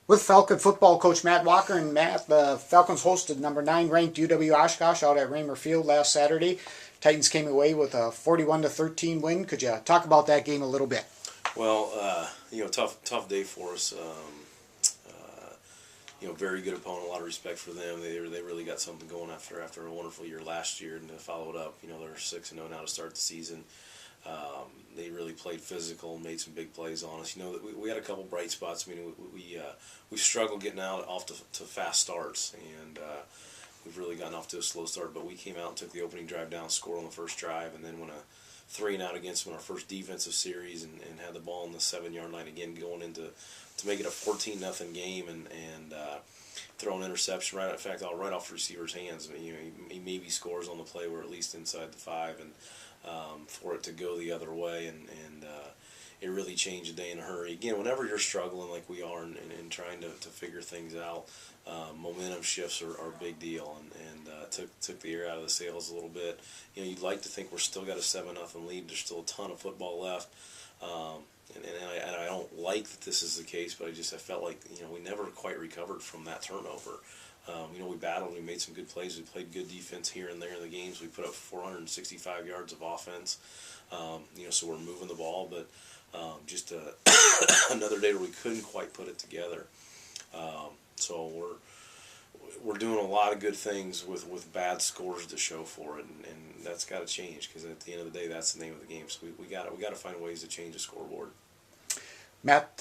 With Falcon football coach Matt Walker. And Matt, the Falcons hosted number 9 ranked UW-Oshkosh out at Raymer Field last Saturday. Titans came away with a 41-13 win. Could you talk about that game a little bit? Well, tough day for us. Very good opponent. A lot of respect for them. They really got something going after a wonderful year last year, and to follow it up. They're 6-0 now to start the season. They really played physical and made some big plays on us. We had a couple bright spots. I mean, we struggled getting out off to fast starts, and we've really gotten off to a slow start. But we came out and took the opening drive down, scored on the first drive, and then went a 3-and-out against them in our first defensive series, and had the ball on the 7-yard line again, going into to make it a 14-0 game, and throw an interception right off the receiver's hands. He maybe scores on the play. We're at least inside the 5, and for it to go the other way, and it really changed the day in a hurry. Again, whenever you're struggling like we are and trying to figure things out, momentum shifts are a big deal, and took the air out of the sails a little bit. You'd like to think we're still got a 7-0 lead. There's still a ton of football left. And I don't like that this is the case, but I felt like we never quite recovered from that turnover. We battled, we made some good plays, we played good defense here and there in the games. We put up 465 yards of offense, so we're moving the ball, but just another day where we couldn't quite put it together. So we're doing a lot of good things with bad scores to show for it, and that's got to change, because at the end of the day, that's the name of the game. So we got to find ways to change the scoreboard. Matt,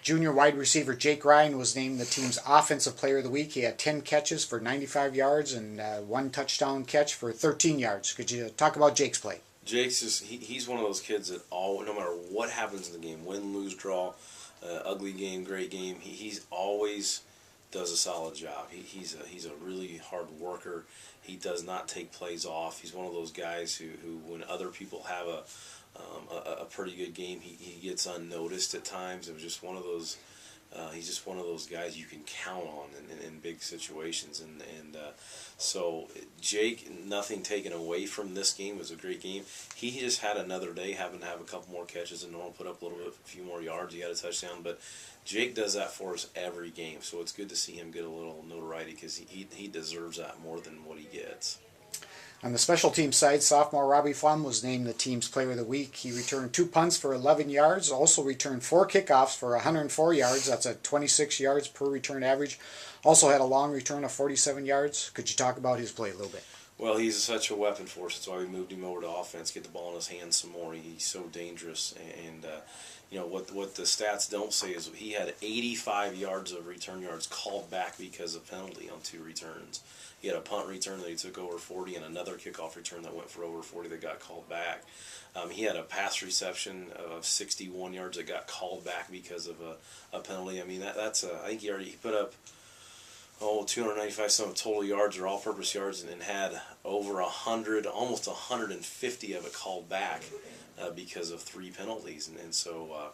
junior wide receiver Jake Ryan was named the team's Offensive Player of the Week. He had 10 catches for 95 yards and 1 touchdown catch for 13 yards. Could you talk about Jake's play? Jake's he's one of those kids that no matter what happens in the game, win, lose, draw, ugly game, great game, he's always does a solid job. He's a really hard worker. He does not take plays off. He's one of those guys who when other people have a pretty good game, he gets unnoticed at times. It was just one of those. He's just one of those guys you can count on in big situations, and so Jake, nothing taken away from this game. It was a great game. He just had another day, having to have a couple more catches than normal, put up a few more yards. He had a touchdown, but Jake does that for us every game, so it's good to see him get a little notoriety, because he deserves that more than what he gets. On the special team side, sophomore Robbie Flom was named the team's Player of the Week. He returned 2 punts for 11 yards, also returned 4 kickoffs for 104 yards. That's a 26 yards per return average. Also had a long return of 47 yards. Could you talk about his play a little bit? Well, he's such a weapon for us. That's why we moved him over to offense, get the ball in his hands some more. He's so dangerous. And what the stats don't say is he had 85 yards of return yards called back because of penalty on 2 returns. He had a punt return that he took over 40, and another kickoff return that went for over 40 that got called back. He had a pass reception of 61 yards that got called back because of a penalty. I mean, I think he put up 295 some total yards or all-purpose yards, and had over 100, almost 150 of it called back because of 3 penalties, and so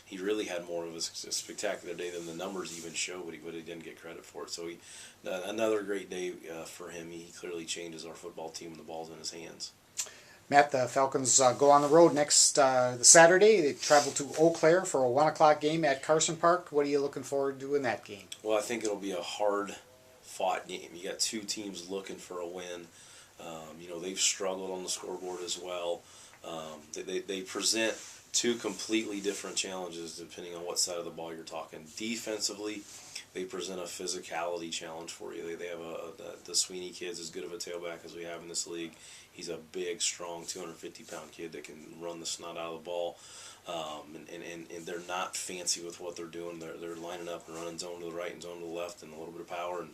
he really had more of a spectacular day than the numbers even show, but he didn't get credit for it. So another great day for him. He clearly changes our football team when the ball's in his hands. Matt, the Falcons go on the road next Saturday. They travel to Eau Claire for a 1 o'clock game at Carson Park. What are you looking forward to in that game? Well, I think it'll be a hard-fought game. You got 2 teams looking for a win. They've struggled on the scoreboard as well. They present 2 completely different challenges depending on what side of the ball you're talking. Defensively, they present a physicality challenge for you. They have the Sweeney kid's as good of a tailback as we have in this league. He's a big, strong, 250-pound kid that can run the snot out of the ball. And they're not fancy with what they're doing. They're lining up and running zone to the right and zone to the left, and a little bit of power,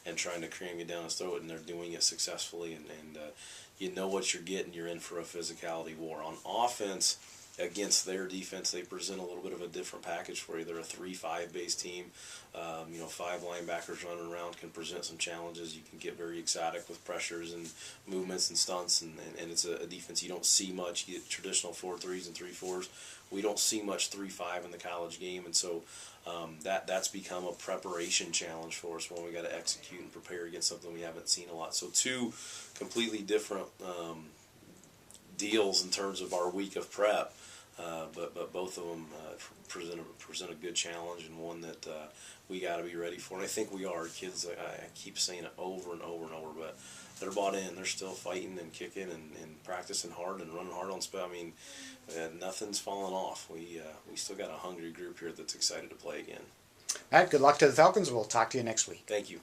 and trying to cram you down his throat, and they're doing it successfully. And you know what you're getting. You're in for a physicality war. On offense, against their defense, they present a little bit of a different package for you. They're a 3-5 base team. 5 linebackers running around can present some challenges. You can get very exotic with pressures and movements and stunts, and it's a defense you don't see much. You get traditional 4-3s and 3-4s. We don't see much 3-5 in the college game, and so that's become a preparation challenge for us when we got to execute and prepare against something we haven't seen a lot. So 2 completely different deals in terms of our week of prep. But both of them present a good challenge, and one that we got to be ready for. And I think we are. Kids, I keep saying it over and over and over, but they're bought in. They're still fighting and kicking and practicing hard and running hard on spell. I mean, nothing's falling off. We still got a hungry group here that's excited to play again. All right, good luck to the Falcons. We'll talk to you next week. Thank you.